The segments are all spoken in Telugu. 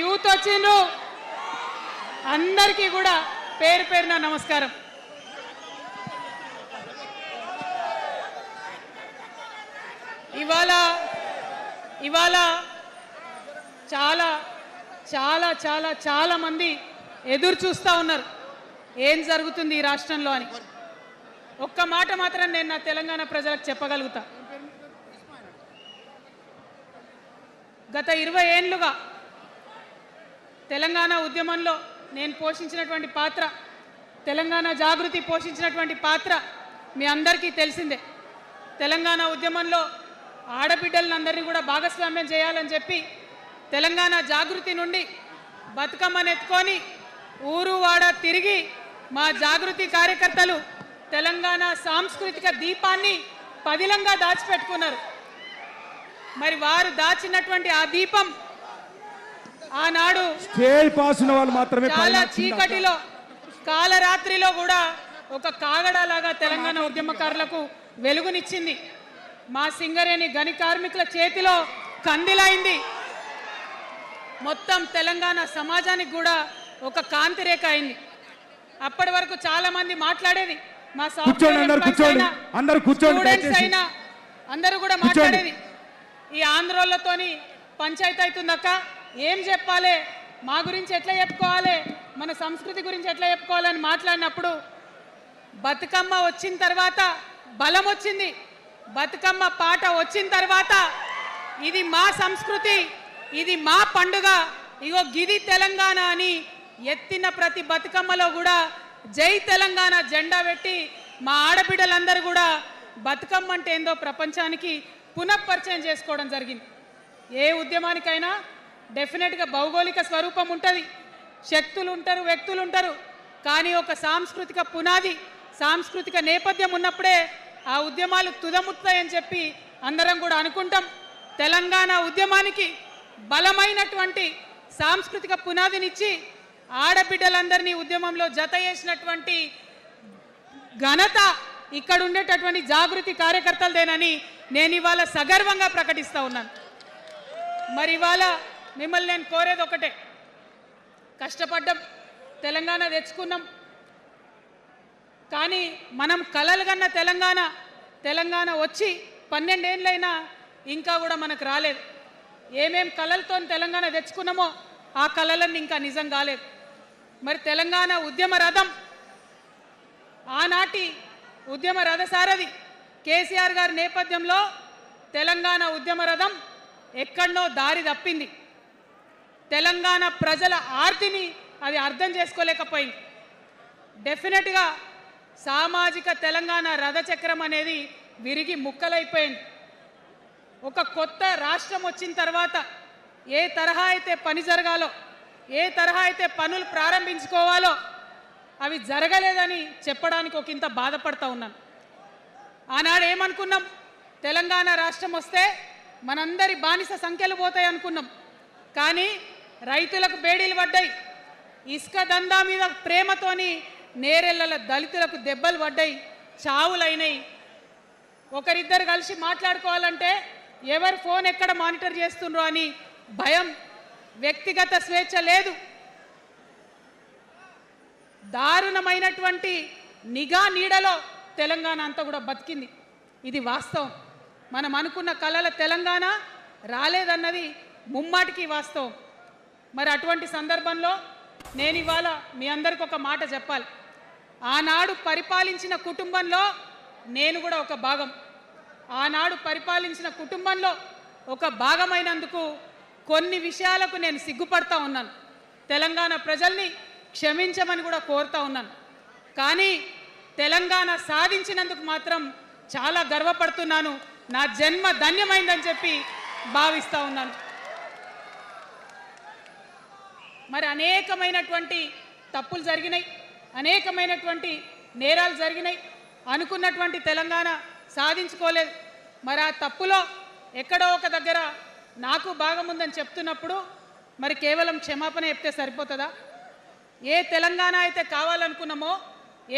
యూత్ వచ్చిండ్రు అందరికీ కూడా పేరు పేరున నమస్కారం. ఇవాళ చాలా చాలా చాలా చాలా మంది ఎదురు చూస్తూ ఉన్నారు ఏం జరుగుతుంది ఈ రాష్ట్రంలో అని. ఒక్క మాట మాత్రం నేను నా తెలంగాణ ప్రజలకు చెప్పగలుగుతా. గత 20 ఏళ్లుగా తెలంగాణ ఉద్యమంలో నేను పోషించినటువంటి పాత్ర, తెలంగాణ జాగృతి పోషించినటువంటి పాత్ర మీ అందరికీ తెలిసిందే. తెలంగాణ ఉద్యమంలో ఆడబిడ్డలందరినీ కూడా భాగస్వామ్యం చేయాలని చెప్పి తెలంగాణ జాగృతి నుండి బతుకమ్మను ఎత్తుకొని ఊరు వాడ తిరిగి మా జాగృతి కార్యకర్తలు తెలంగాణ సాంస్కృతిక దీపాన్ని పదిలంగా దాచిపెట్టుకున్నారు. మరి వారు దాచినటువంటి ఆ దీపం ఆనాడు చాలా చీకటిలో కాలరాత్రిలో కూడా ఒక కాగడాలాగా తెలంగాణ ఉద్యమకారులకు వెలుగునిచ్చింది. మా సింగరేణి గని కార్మికుల చేతిలో కందిలైంది. మొత్తం తెలంగాణ సమాజానికి కూడా ఒక కాంతి రేఖ అయింది. అప్పటి వరకు చాలా మంది మాట్లాడేది, మా స్టూడెంట్స్ అయినా అందరూ కూడా మాట్లాడేది, ఈ ఆంధ్రోళ్ళతోని పంచాయతీ అవుతుందక్క, ఏం చెప్పాలి, మా గురించి ఎట్లా చెప్పుకోవాలి, మన సంస్కృతి గురించి ఎట్లా చెప్పుకోవాలని మాట్లాడినప్పుడు బతుకమ్మ వచ్చిన తర్వాత బలం వచ్చింది. బతుకమ్మ పాట వచ్చిన తర్వాత ఇది మా సంస్కృతి, ఇది మా పండుగ, ఇగో గిది తెలంగాణ అని ఎత్తిన ప్రతి బతుకమ్మలో కూడా జై తెలంగాణ జెండా పెట్టి మా ఆడబిడ్డలందరూ కూడా బతుకమ్మ అంటే ఏందో ప్రపంచానికి పునఃపరిచయం చేసుకోవడం జరిగింది. ఏ ఉద్యమానికైనా డెఫినెట్గా భౌగోళిక స్వరూపం ఉంటుంది, శక్తులు ఉంటారు, వ్యక్తులు ఉంటారు, కానీ ఒక సాంస్కృతిక పునాది, సాంస్కృతిక నేపథ్యం ఉన్నప్పుడే ఆ ఉద్యమాలు తుదముత్తాయని చెప్పి అందరం కూడా అనుకుంటాం. తెలంగాణ ఉద్యమానికి బలమైనటువంటి సాంస్కృతిక పునాదినిచ్చి ఆడబిడ్డలందరినీ ఉద్యమంలో జత చేసినటువంటి ఘనత ఇక్కడ ఉండేటటువంటి జాగృతి కార్యకర్తలదేనని నేను ఇవాళ సగర్వంగా ప్రకటిస్తూ ఉన్నాను. మరి ఇవాళ మిమ్మల్ని నేను కోరేది ఒకటే, కష్టపడ్డాం, తెలంగాణ తెచ్చుకున్నాం, కానీ మనం కలలు కన్న తెలంగాణ వచ్చి 12 ఏళ్ళైనా ఇంకా కూడా మనకు రాలేదు. ఏమేం కలలతో తెలంగాణ తెచ్చుకున్నామో ఆ కలలన్నీ ఇంకా నిజం కాలేదు. మరి తెలంగాణ ఉద్యమ రథం, ఆనాటి ఉద్యమ రథసారథి కేసీఆర్ గారి నేపథ్యంలో తెలంగాణ ఉద్యమ రథం ఎక్కడనో దారి తప్పింది. తెలంగాణ ప్రజల ఆర్తిని అది అర్థం చేసుకోలేకపోయింది. డెఫినెట్గా సామాజిక తెలంగాణ రథచక్రం అనేది విరిగి ముక్కలైపోయింది. ఒక కొత్త రాష్ట్రం వచ్చిన తర్వాత ఏ తరహా అయితే పని జరగాలో, ఏ తరహా అయితే పనులు ప్రారంభించుకోవాలో అవి జరగలేదని చెప్పడానికి ఒక ఇంత బాధపడతా ఉన్నాను. ఆనాడు ఏమనుకున్నాం, తెలంగాణ రాష్ట్రం వస్తే మనందరి బానిస సంఖ్యలు పోతాయి అనుకున్నాం, కానీ రైతులకు బేడీలు పడ్డాయి, ఇసుక దందా మీద ప్రేమతోని నేరెళ్ళల దళితులకు దెబ్బలు పడ్డాయి, చావులైనాయి. ఒకరిద్దరు కలిసి మాట్లాడుకోవాలంటే ఎవరు ఫోన్ ఎక్కడ మానిటర్ చేస్తుండ్రో అని భయం, వ్యక్తిగత స్వేచ్ఛ లేదు, దారుణమైనటువంటి నిఘా నీడలో తెలంగాణ అంతా కూడా బతికింది. ఇది వాస్తవం. మనం అనుకున్న కలల తెలంగాణ రాలేదన్నది ముమ్మాటికి వాస్తవం. మరి అటువంటి సందర్భంలో నేను ఇవాళ మీ అందరికి ఒక మాట చెప్పాలి. ఆనాడు పరిపాలించిన కుటుంబంలో నేను కూడా ఒక భాగం. ఆనాడు పరిపాలించిన కుటుంబంలో ఒక భాగమైనందుకు కొన్ని విషయాలకు నేను సిగ్గుపడతా ఉన్నాను. తెలంగాణ ప్రజల్ని క్షమించమని కూడా కోరుతా ఉన్నాను. కానీ తెలంగాణ సాధించినందుకు మాత్రం చాలా గర్వపడుతున్నాను. నా జన్మ ధన్యమైందని చెప్పి భావిస్తూ ఉన్నాను. మరి అనేకమైనటువంటి తప్పులు జరిగినాయి, అనేకమైనటువంటి నేరాలు జరిగినాయి, అనుకున్నటువంటి తెలంగాణ సాధించుకోలేదు. మరి ఆ తప్పులో ఎక్కడో ఒక దగ్గర నాకు భాగం ఉందని చెప్తున్నప్పుడు మరి కేవలం క్షమాపణ చెప్తే సరిపోతుందా? ఏ తెలంగాణ అయితే కావాలనుకున్నామో,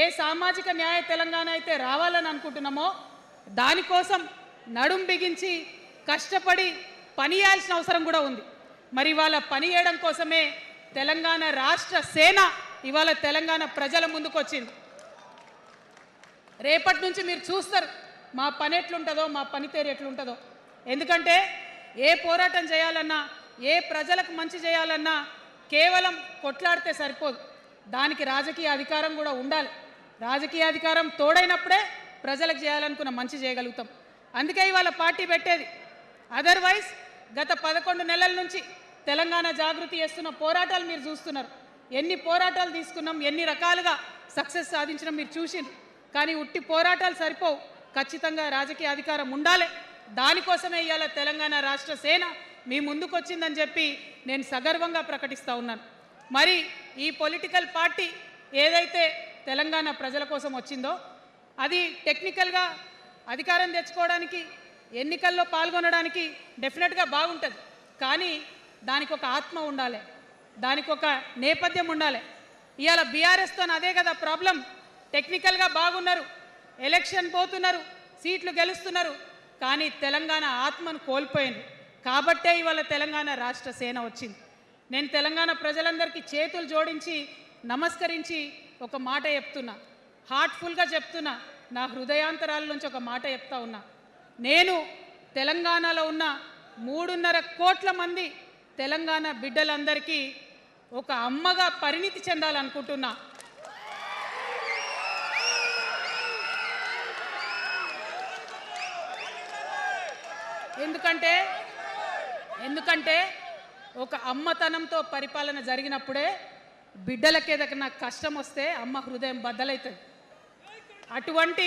ఏ సామాజిక న్యాయ తెలంగాణ అయితే రావాలని అనుకుంటున్నామో దానికోసం నడుం బిగించి కష్టపడి పని చేయాల్సిన అవసరం కూడా ఉంది. మరి ఇవాళ పని చేయడం కోసమే తెలంగాణ రాష్ట్ర సేన ఇవాళ తెలంగాణ ప్రజల ముందుకు వచ్చింది. రేపటి నుంచి మీరు చూస్తారు మా పని ఎట్లుంటుందో, మా పనితీరు ఎట్లుంటుందో. ఎందుకంటే ఏ పోరాటం చేయాలన్నా, ఏ ప్రజలకు మంచి చేయాలన్నా కేవలం కొట్లాడితే సరిపోదు, దానికి రాజకీయ అధికారం కూడా ఉండాలి. రాజకీయ అధికారం తోడైనప్పుడే ప్రజలకు చేయాలనుకున్న మంచి చేయగలుగుతాం. అందుకే ఇవాళ పార్టీ పెట్టేది. అదర్వైజ్ గత 11 నెలల నుంచి తెలంగాణ జాగృతి చేస్తున్న పోరాటాలు మీరు చూస్తున్నారు. ఎన్ని పోరాటాలు తీసుకున్నాం, ఎన్ని రకాలుగా సక్సెస్ సాధించడం మీరు చూసిండ్రు. కానీ ఉట్టి పోరాటాలు సరిపోవు, ఖచ్చితంగా రాజకీయ అధికారం ఉండాలి. దానికోసమే ఇవాళ తెలంగాణ రాష్ట్ర సేన మీ ముందుకు వచ్చిందని చెప్పి నేను సగర్వంగా ప్రకటిస్తూ ఉన్నాను. మరి ఈ పొలిటికల్ పార్టీ ఏదైతే తెలంగాణ ప్రజల కోసం వచ్చిందో అది టెక్నికల్గా అధికారం తెచ్చుకోవడానికి, ఎన్నికల్లో పాల్గొనడానికి డెఫినెట్గా బాగుంటుంది. కానీ దానికి ఒక ఆత్మ ఉండాలి, దానికి ఒక నేపథ్యం ఉండాలి. ఇవాళ బీఆర్ఎస్తో అదే కదా ప్రాబ్లం. టెక్నికల్గా బాగున్నారు, ఎలక్షన్ పోతున్నారు, సీట్లు గెలుస్తున్నారు, కానీ తెలంగాణ ఆత్మను కోల్పోయింది. కాబట్టే ఇవాళ తెలంగాణ రాష్ట్ర సేన వచ్చింది. నేను తెలంగాణ ప్రజలందరికీ చేతులు జోడించి నమస్కరించి ఒక మాట చెప్తున్నా, హార్ట్ఫుల్గా చెప్తున్నా, నా హృదయాంతరాల నుంచి ఒక మాట చెప్తా ఉన్నా. నేను తెలంగాణలో ఉన్న 3.5 కోట్ల మంది తెలంగాణ బిడ్డలందరికీ ఒక అమ్మగా పరిణితి చెందాలనుకుంటున్నా. ఎందుకంటే ఒక అమ్మతనంతో పరిపాలన జరిగినప్పుడే బిడ్డలకి ఏదైనా కష్టం వస్తే అమ్మ హృదయం బద్దలవుతుంది. అటువంటి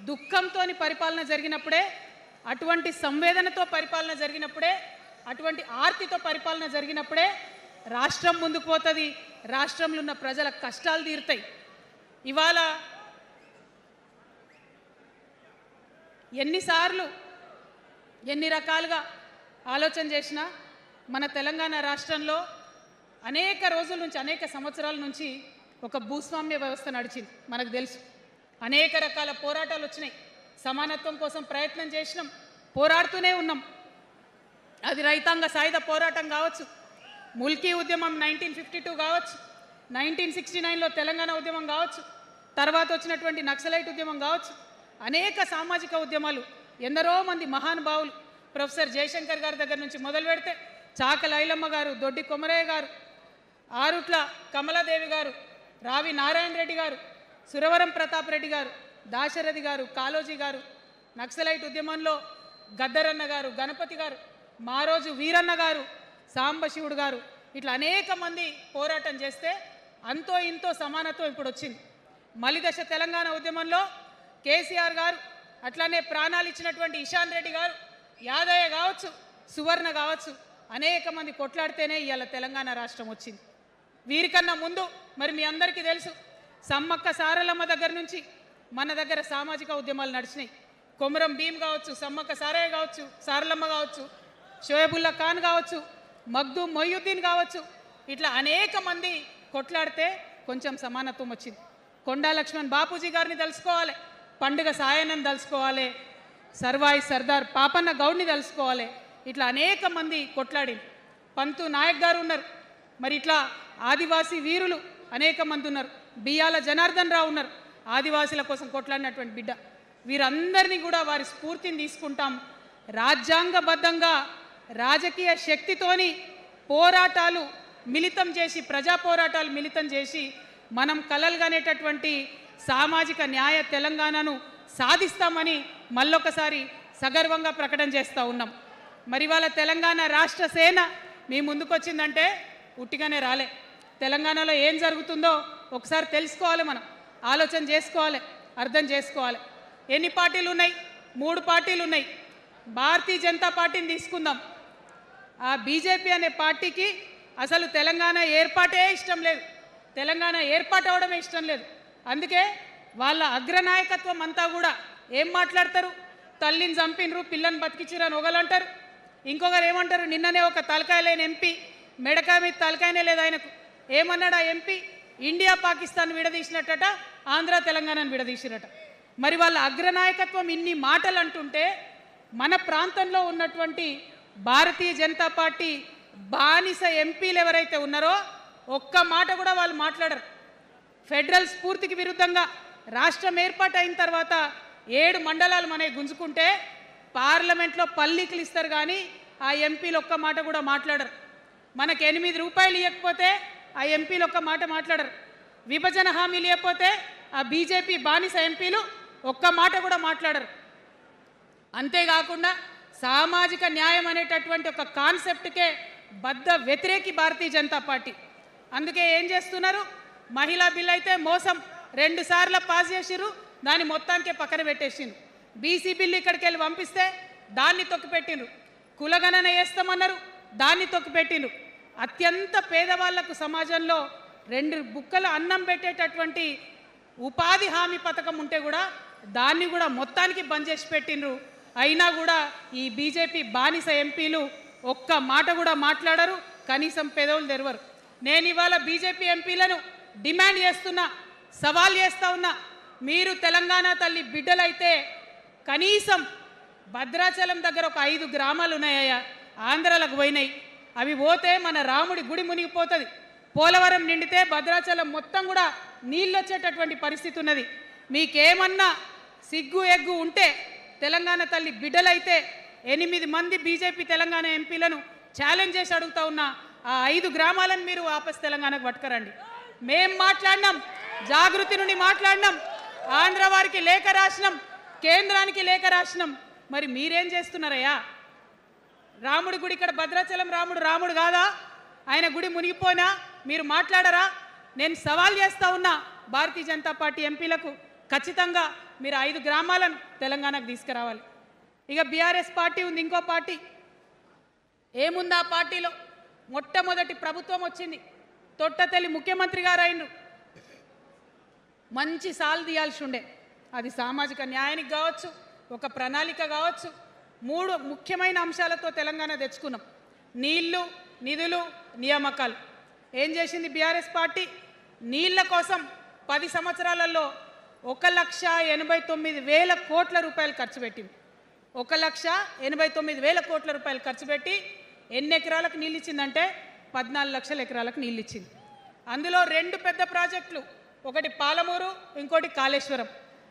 దుఃఖంతో పరిపాలన జరిగినప్పుడే, అటువంటి సంవేదనతో పరిపాలన జరిగినప్పుడే, అటువంటి ఆర్తితో పరిపాలన జరిగినప్పుడే రాష్ట్రం ముందుకు పోతుంది, రాష్ట్రంలో ఉన్న ప్రజల కష్టాలు తీరుతాయి. ఇవాళ ఎన్నిసార్లు ఎన్ని రకాలుగా ఆలోచన చేసినా మన తెలంగాణ రాష్ట్రంలో అనేక రోజుల నుంచి, అనేక సంవత్సరాల నుంచి ఒక భూస్వామ్య వ్యవస్థ నడిచింది. మనకు తెలుసు, అనేక రకాల పోరాటాలు వచ్చినాయి. సమానత్వం కోసం ప్రయత్నం చేసినాం, పోరాడుతూనే ఉన్నాం. అది రైతాంగ సాయుధ పోరాటం కావచ్చు, ముల్కీ ఉద్యమం 1952 కావచ్చు, 1969లో తెలంగాణ ఉద్యమం కావచ్చు, తర్వాత వచ్చినటువంటి నక్సలైట్ ఉద్యమం కావచ్చు, అనేక సామాజిక ఉద్యమాలు, ఎందరో మంది మహానుభావులు, ప్రొఫెసర్ జయశంకర్ గారి దగ్గర నుంచి మొదలు పెడితే చాక లైలమ్మ గారు, దొడ్డి కొమరయ్య గారు, ఆరుట్ల కమలాదేవి గారు, రావి నారాయణ రెడ్డి గారు, సురవరం ప్రతాప్ రెడ్డి గారు, దాశరథి గారు, కాళోజీ గారు, నక్సలైట్ ఉద్యమంలో గద్దరన్న గారు, గణపతి గారు, మారోజు వీరన్న గారు, సాంబశివుడు గారు, ఇట్లా అనేక మంది పోరాటం చేస్తే అంతో ఇంతో సమానత్వం ఇప్పుడు వచ్చింది. మలిదశ తెలంగాణ ఉద్యమంలో కేసీఆర్ గారు, అట్లానే ప్రాణాలు ఇచ్చినటువంటి ఇషాన్ రెడ్డి గారు, యాదయ్య కావచ్చు, సువర్ణ కావచ్చు, అనేక మంది కొట్లాడితేనే ఇవాళ తెలంగాణ రాష్ట్రం వచ్చింది. వీరికన్నా ముందు మరి మీ అందరికీ తెలుసు, సమ్మక్క సారలమ్మ దగ్గర నుంచి మన దగ్గర సామాజిక ఉద్యమాలు నడిచినాయి. కొమరం భీమ్ కావచ్చు, సమ్మక్క సారయ్య కావచ్చు, సారలమ్మ కావచ్చు, షోయబుల్లా ఖాన్ కావచ్చు, మగ్దూమ్ మొయ్యుద్దీన్ కావచ్చు, ఇట్లా అనేక మంది కొట్లాడితే కొంచెం సమానత్వం వచ్చింది. కొండా లక్ష్మణ్ బాపూజీ గారిని తెలుసుకోవాలి, పండుగ సాయన్నని తెలుసుకోవాలి, సర్వాయి సర్దార్ పాపన్న గౌడ్ని తెలుసుకోవాలి. ఇట్లా అనేక మంది కొట్లాడింది. పంతు నాయక్ గారు ఉన్నారు, మరి ఇట్లా ఆదివాసీ వీరులు అనేక మంది ఉన్నారు. బియ్యాల జనార్దన్ రావు ఉన్నారు, ఆదివాసీల కోసం కొట్లాడినటువంటి బిడ్డ. వీరందరినీ కూడా వారి స్ఫూర్తిని తీసుకుంటాం. రాజ్యాంగబద్ధంగా రాజకీయ శక్తితోని పోరాటాలు మిళితం చేసి, ప్రజా పోరాటాలు మిళితం చేసి మనం కలలుగనేటటువంటి సామాజిక న్యాయ తెలంగాణను సాధిస్తామని మళ్ళొకసారి సగర్వంగా ప్రకటన చేస్తూ ఉన్నాం. మరి వాళ్ళ తెలంగాణ రాష్ట్ర సేన మీ ముందుకు వచ్చిందంటే ఉట్టిగానే రాలే. తెలంగాణలో ఏం జరుగుతుందో ఒకసారి తెలుసుకోవాలి, మనం ఆలోచన చేసుకోవాలి, అర్థం చేసుకోవాలి. ఎన్ని పార్టీలు ఉన్నాయి? 3 పార్టీలు ఉన్నాయి. భారతీయ జనతా పార్టీని తీసుకుందాం. ఆ బీజేపీ అనే పార్టీకి అసలు తెలంగాణ ఏర్పాటే ఇష్టం లేదు, తెలంగాణ ఏర్పాటు అవడమే ఇష్టం లేదు. అందుకే వాళ్ళ అగ్రనాయకత్వం అంతా కూడా ఏం మాట్లాడతారు? తల్లిని చంపినరు, పిల్లని బతికించరు అని ఒకలంటారు. ఇంకొకరు ఏమంటారు? నిన్ననే ఒక తలకాయ లేని ఎంపీ, మెడకాయ మీద తలకాయనే లేదు ఆయనకు, ఏమన్నాడు ఆ ఎంపీ? ఇండియా పాకిస్తాన్ విడదీసినట్టట, ఆంధ్ర తెలంగాణను విడదీసిరట. మరి వాళ్ళ అగ్రనాయకత్వం ఇన్ని మాటలు అంటుంటే మన ప్రాంతంలో ఉన్నటువంటి భారతీయ జనతా పార్టీ బానిస ఎంపీలు ఎవరైతే ఉన్నారో ఒక్క మాట కూడా వాళ్ళు మాట్లాడరు. ఫెడరల్ స్ఫూర్తికి విరుద్ధంగా రాష్ట్రం ఏర్పాటు అయిన తర్వాత 7 మండలాలు మనకి గుంజుకుంటే పార్లమెంట్లో పల్లీకులు ఇస్తారు కానీ ఆ ఎంపీలు ఒక్క మాట కూడా మాట్లాడరు. మనకు 8 రూపాయలు ఇవ్వకపోతే ఆ ఎంపీలు ఒక్క మాట మాట్లాడరు. విభజన హామీలు ఇవ్వకపోతే ఆ బీజేపీ బానిస ఎంపీలు ఒక్క మాట కూడా మాట్లాడరు. అంతేకాకుండా సామాజిక న్యాయం అనేటటువంటి ఒక కాన్సెప్ట్కే బద్ద వ్యతిరేకి భారతీయ జనతా పార్టీ. అందుకే ఏం చేస్తున్నారు, మహిళా బిల్ అయితే మోసం 2 సార్లు పాస్ చేసిర్రు, దాన్ని మొత్తానికే పక్కన పెట్టేసిండ్రు. బీసీ బిల్లు ఇక్కడికి వెళ్ళి పంపిస్తే దాన్ని తొక్కిపెట్టిండ్రు. కులగణన వేస్తామన్నారు, దాన్ని తొక్కిపెట్టిండ్రు. అత్యంత పేదవాళ్లకు సమాజంలో 2 బుక్కల అన్నం పెట్టేటటువంటి ఉపాధి హామీ పథకం ఉంటే కూడా దాన్ని కూడా మొత్తానికి బంద్ చేసి పెట్టిండ్రు. అయినా కూడా ఈ బీజేపీ బానిస ఎంపీలు ఒక్క మాట కూడా మాట్లాడరు, కనీసం పెదవులు తెరవరు. నేను ఇవాళ బీజేపీ ఎంపీలను డిమాండ్ చేస్తున్నా, సవాల్ చేస్తా ఉన్నా, మీరు తెలంగాణ తల్లి బిడ్డలైతే కనీసం భద్రాచలం దగ్గర ఒక 5 గ్రామాలు ఉన్నాయా, ఆంధ్రాలకు పోయినాయి. అవి పోతే మన రాముడి గుడి మునిగిపోతుంది. పోలవరం నిండితే భద్రాచలం మొత్తం కూడా నీళ్ళు వచ్చేటటువంటి పరిస్థితి ఉన్నది. మీకేమన్నా సిగ్గు ఎగ్గు ఉంటే తెలంగాణ తల్లి బిడ్డలైతే 8 మంది బీజేపీ తెలంగాణ ఎంపీలను ఛాలెంజ్ చేసి అడుగుతా ఉన్నా, ఆ 5 గ్రామాలను మీరు వాపస్ తెలంగాణకు పట్టుకరండి. మేం మాట్లాడినాం, జాగృతి నుండి మాట్లాడినాం, ఆంధ్ర వారికి లేఖ రాసినాం, కేంద్రానికి లేఖ రాసినాం. మరి మీరేం చేస్తున్నారయ్యా? రాముడి గుడి ఇక్కడ భద్రాచలం రాముడు కాదా? ఆయన గుడి మునిగిపోయినా మీరు మాట్లాడరా? నేను సవాల్ చేస్తా ఉన్నా భారతీయ జనతా పార్టీ ఎంపీలకు, ఖచ్చితంగా మీరు 5 గ్రామాలను తెలంగాణకు తీసుకురావాలి. ఇక బీఆర్ఎస్ పార్టీ ఉంది, ఇంకో పార్టీ. ఏముంది ఆ పార్టీలో? మొట్టమొదటి ప్రభుత్వం వచ్చింది, తొట్టతల్లి ముఖ్యమంత్రి గారు అయినరు. మంచి సాలు తీయాల్సి ఉండే, అది సామాజిక న్యాయానికి కావచ్చు, ఒక ప్రణాళిక కావచ్చు. 3 ముఖ్యమైన అంశాలతో తెలంగాణ తెచ్చుకున్నాం: నీళ్లు, నిధులు, నియామకాలు. ఏం చేసింది బీఆర్ఎస్ పార్టీ? నీళ్ల కోసం 10 సంవత్సరాలలో 1,89,000 కోట్ల రూపాయలు ఖర్చు పెట్టింది. 1,89,000 కోట్ల రూపాయలు ఖర్చు పెట్టి ఎన్ని ఎకరాలకు నీళ్ళు ఇచ్చిందంటే 14 లక్షల ఎకరాలకు నీళ్ళు ఇచ్చింది. అందులో 2 పెద్ద ప్రాజెక్టులు, ఒకటి పాలమూరు, ఇంకోటి కాళేశ్వరం.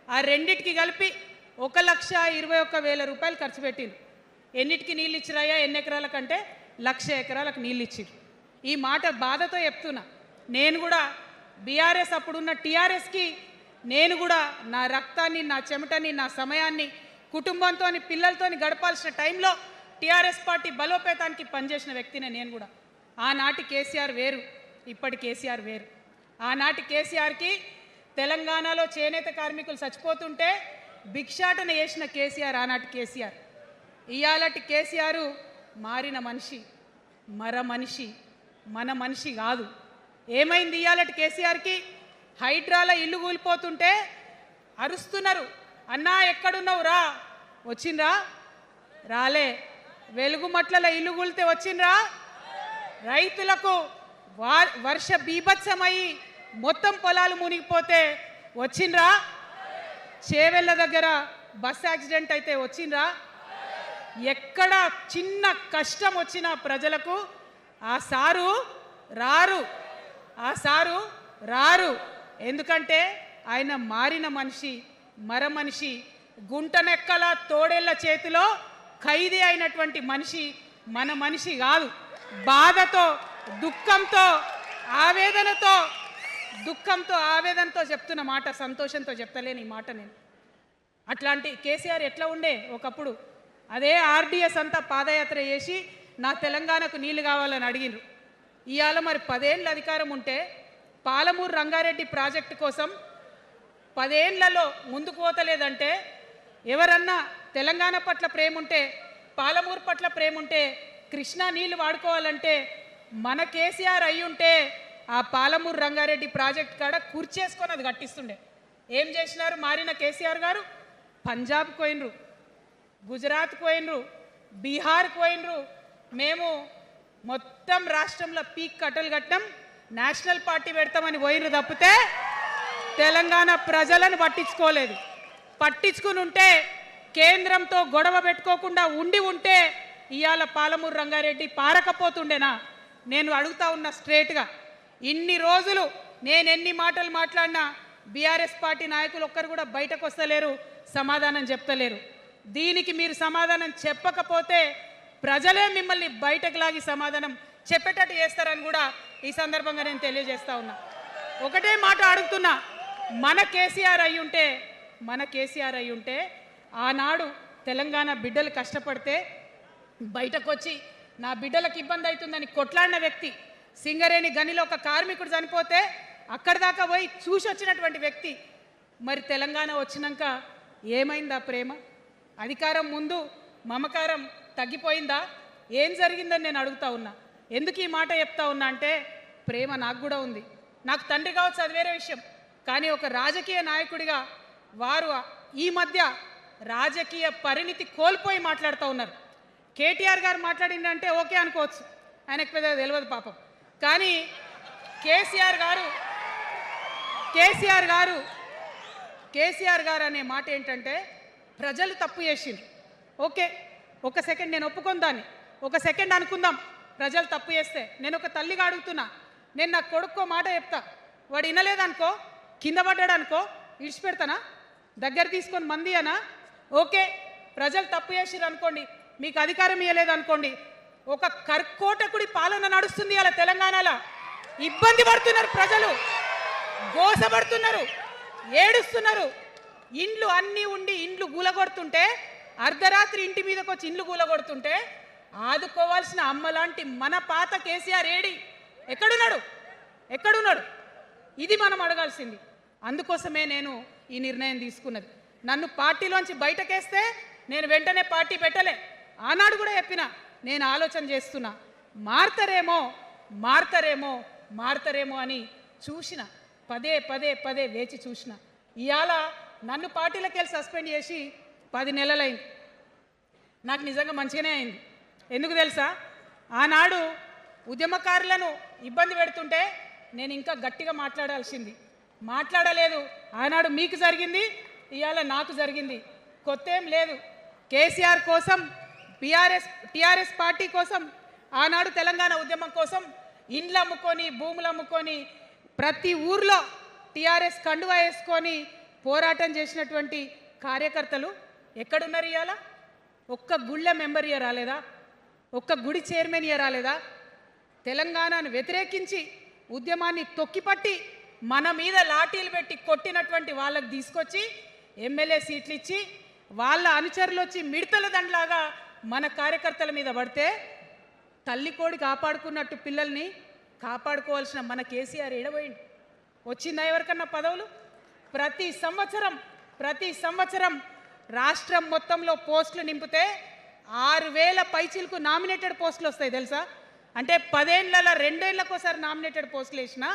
ఆ రెండిటికి కలిపి 1,21,000 రూపాయలు ఖర్చు పెట్టింది. ఎన్నిటికి నీళ్ళు ఇచ్చిరాయా? ఎన్ని ఎకరాలకంటే 1,00,000 ఎకరాలకు నీళ్ళు ఇచ్చింది. ఈ మాట బాధతో చెప్తున్నా. నేను కూడా బీఆర్ఎస్ అప్పుడున్న టీఆర్ఎస్కి నేను కూడా నా రక్తాన్ని, నా చెమటని, నా సమయాన్ని కుటుంబంతో పిల్లలతో గడపాల్సిన టైంలో టీఆర్ఎస్ పార్టీ బలోపేతానికి పనిచేసిన వ్యక్తినే నేను కూడా. ఆనాటి కేసీఆర్ వేరు, ఇప్పటి కేసీఆర్ వేరు. ఆనాటి కేసీఆర్కి తెలంగాణలో చేనేత కార్మికులు చచ్చిపోతుంటే భిక్షాటన చేసిన కేసీఆర్ ఆనాటి కేసీఆర్. ఇయాలటి కేసీఆర్ మారిన మనిషి, మనిషి, మన మనిషి కాదు. ఏమైంది ఇయాలటి కేసీఆర్కి? హైడ్రాల ఇల్లు కూలిపోతుంటే అరుస్తున్నారు, అన్నా ఎక్కడున్నావు రా, వచ్చిండ్రా? రాలే. వెలుగుమట్లలో ఇల్లు కూలితే వచ్చిండ్రా? రైతులకు వర్ష బీభత్సమయ్యి మొత్తం పొలాలు మునిగిపోతే వచ్చిండ్రా? చేవెళ్ళ దగ్గర బస్ యాక్సిడెంట్ అయితే వచ్చిండ్రా? ఎక్కడ చిన్న కష్టం వచ్చినా ప్రజలకు ఆ సారు రారు, ఆ సారు రారు. ఎందుకంటే ఆయన మారిన మనిషి, మనిషి, గుంటనెక్కల తోడేళ్ల చేతిలో ఖైదీ అయినటువంటి మనిషి, మన మనిషి కాదు. బాధతో, దుఃఖంతో, ఆవేదనతో చెప్తున్న మాట, సంతోషంతో చెప్తలేని ఈ మాట నేను. అట్లాంటి కేసీఆర్ ఎట్లా ఉండే ఒకప్పుడు? అదే ఆర్డీఎస్ అంతా పాదయాత్ర చేసి నా తెలంగాణకు నీళ్లు కావాలని అడిగినారు. ఇవాళ మరి 10 ఏళ్ళ అధికారం ఉంటే పాలమూరు రంగారెడ్డి ప్రాజెక్టు కోసం 10 ఏళ్లలో ముందుకు పోతలేదంటే, ఎవరన్నా తెలంగాణ పట్ల ప్రేమ ఉంటే, పాలమూరు పట్ల ప్రేమ ఉంటే, కృష్ణా నీళ్లు వాడుకోవాలంటే మన కేసీఆర్ అయ్యుంటే ఆ పాలమూరు రంగారెడ్డి ప్రాజెక్ట్ కాడ కుర్చేసుకొని అది కట్టిస్తుండే. ఏం చేసినారు మారిన కేసీఆర్ గారు? పంజాబ్ పోయినరు, గుజరాత్ పోయినరు, బీహార్ పోయినరు. మేము మొత్తం రాష్ట్రంలో పీక్ కట్టలు కట్టాం, నేషనల్ పార్టీ పెడతామని పోయినరు తప్పితే తెలంగాణ ప్రజలను పట్టించుకోలేదు. పట్టించుకుని ఉంటే, కేంద్రంతో గొడవ పెట్టుకోకుండా ఉంటే ఇవాళ పాలమూరు రంగారెడ్డి పారకపోతుండేనా? నేను అడుగుతా ఉన్న స్ట్రేట్గా. ఇన్ని రోజులు నేను ఎన్ని మాటలు మాట్లాడినా బీఆర్ఎస్ పార్టీ నాయకులు ఒక్కరు కూడా బయటకు వస్తలేరు, సమాధానం చెప్తలేరు. దీనికి మీరు సమాధానం చెప్పకపోతే ప్రజలే మిమ్మల్ని బయటకు లాగి సమాధానం చెప్పేటట్టు చేస్తారని కూడా ఈ సందర్భంగా నేను తెలియజేస్తా ఉన్నా. ఒకటే మాట అడుగుతున్నా, మన కేసీఆర్ అయి ఉంటే ఆనాడు తెలంగాణ బిడ్డలు కష్టపడితే బయటకు వచ్చి నా బిడ్డలకు ఇబ్బంది అవుతుందని కొట్లాడిన వ్యక్తి, సింగరేణి గనిలో ఒక కార్మికుడు చనిపోతే అక్కడి దాకా పోయి చూసి వచ్చినటువంటి వ్యక్తి, మరి తెలంగాణ వచ్చినాక ఏమైందా ప్రేమ? అధికారం ముందు మమకారం తగ్గిపోయిందా? ఏం జరిగిందని నేను అడుగుతా ఉన్నా. ఎందుకు ఈ మాట చెప్తా ఉన్నా అంటే, ప్రేమ నాకు కూడా ఉంది. నాకు తండ్రి కావచ్చు, అది వేరే విషయం. కానీ ఒక రాజకీయ నాయకుడిగా వారు ఈ మధ్య రాజకీయ పరిణితి కోల్పోయి మాట్లాడుతూ ఉన్నారు. కేటీఆర్ గారు మాట్లాడిందంటే ఓకే అనుకోవచ్చు, ఆయనకు పెద్ద తెలియదు పాపం. కానీ కేసీఆర్ గారు అనే మాట ఏంటంటే, ప్రజలు తప్పు చేసిండ్రు. ఓకే, ఒక సెకండ్ నేను ఒప్పుకొని దాన్ని, ఒక సెకండ్ అనుకుందాం. ప్రజలు తప్పు చేస్తే నేను ఒక తల్లిగా అడుగుతున్నా, నేను నా కొడుకో మాట చెప్తా, వాడు వినలేదనుకో, కింద పడ్డాడు అనుకో, ఇడిచిపెడతానా? దగ్గర తీసుకొని మంది అనా? ఓకే, ప్రజలు తప్పు చేసిర్రు అనుకోండి, మీకు అధికారం ఇవ్వలేదు అనుకోండి, ఒక కర్కోటకుడి పాలన నడుస్తుంది అలా తెలంగాణలో. ఇబ్బంది పడుతున్నారు ప్రజలు, గోసపడుతున్నారు, ఏడుస్తున్నారు. ఇండ్లు అన్నీ ఉండి ఇండ్లు గూలగొడుతుంటే, అర్ధరాత్రి ఇంటి మీదకి వచ్చి ఇండ్లు గూలగొడుతుంటే ఆదుకోవాల్సిన అమ్మలాంటి మన పాత కేసీఆర్ ఏడి? ఎక్కడున్నాడు? ఇది మనం అడగాల్సింది. అందుకోసమే నేను ఈ నిర్ణయం తీసుకున్నది. నన్ను పార్టీలోంచి బయటకేస్తే నేను వెంటనే పార్టీ పెట్టలే. ఆనాడు కూడా చెప్పినా, నేను ఆలోచన చేస్తున్నా, మారతారేమో అని చూసిన, పదే వేచి చూసిన. ఇవాళ నన్ను పార్టీలోకి వెళ్ళి సస్పెండ్ చేసి 10 నెలలైంది. నాకు నిజంగా మంచిగానే అయింది. ఎందుకు తెలుసా? ఆనాడు ఉద్యమకారులను ఇబ్బంది పెడుతుంటే నేను ఇంకా గట్టిగా మాట్లాడలేదు. ఆనాడు మీకు జరిగింది, ఇవాళ నాకు జరిగింది. కొత్త ఏం లేదు. కేసీఆర్ కోసం, టీఆర్ఎస్ పార్టీ కోసం, ఆనాడు తెలంగాణ ఉద్యమం కోసం ఇండ్లు అమ్ముకొని, భూములు అమ్ముకొని, ప్రతి ఊర్లో టీఆర్ఎస్ కండువా వేసుకొని పోరాటం చేసినటువంటి కార్యకర్తలు ఎక్కడున్నారు ఇవాళ? ఒక్క గుళ్ళ మెంబర్ ఇయర్ రాలేదా? ఒక్క గుడి చైర్మన్ ఇయర్ రాలేదా? తెలంగాణను వ్యతిరేకించి ఉద్యమాన్ని తొక్కిపట్టి మన మీద లాఠీలు పెట్టి కొట్టినటువంటి వాళ్ళకి తీసుకొచ్చి ఎమ్మెల్యే సీట్లు ఇచ్చి వాళ్ళ అనుచరులు వచ్చి మిడతల దండలాగా మన కార్యకర్తల మీద పడితే, తల్లి కోడి కాపాడుకున్నట్టు పిల్లల్ని కాపాడుకోవాల్సిన మన కేసీఆర్ ఎడబోయింది. వచ్చిందా ఎవరికన్నా పదవులు? ప్రతి సంవత్సరం రాష్ట్రం మొత్తంలో పోస్టులు నింపితే 6,000 పైచీలకు నామినేటెడ్ పోస్టులు వస్తాయి తెలుసా? అంటే 10 ఏళ్ళ 2 ఏళ్ళకోసారి నామినేటెడ్ పోస్టులు వేసినా